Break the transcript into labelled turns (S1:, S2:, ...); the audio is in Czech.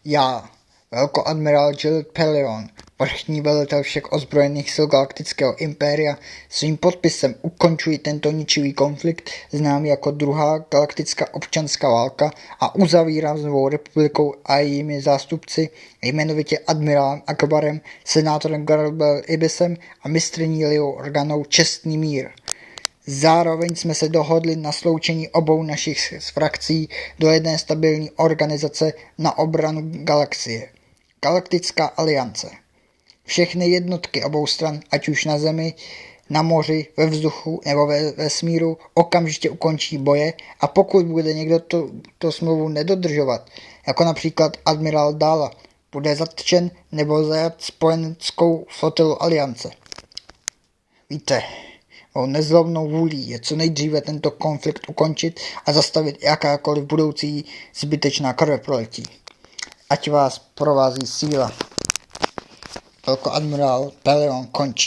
S1: Já, velkoadmirál Gilles Pellaeon, vrchní velitel všech ozbrojených sil Galaktického impéria, svým podpisem ukončuji tento ničivý konflikt, známý jako druhá galaktická občanská válka, a uzavírám s Novou republikou a jejími zástupci, jmenovitě admirálem Akbarem, senátorem Garabel Ibisem a mistryní Liou Organou, čestný mír. Zároveň jsme se dohodli na sloučení obou našich frakcí do jedné stabilní organizace na obranu galaxie. Galaktická aliance. Všechny jednotky obou stran, ať už na zemi, na moři, ve vzduchu nebo ve vesmíru, okamžitě ukončí boje, a pokud bude někdo tu smlouvu nedodržovat, jako například admirál Dala, bude zatčen nebo zajat spojenskou flotilu aliance. Víte, mou nezlomnou vůlí je co nejdříve tento konflikt ukončit a zastavit jakákoliv budoucí zbytečná krveprolití. Ať vás provází síla. Velkoadmirál Pellaeon končí.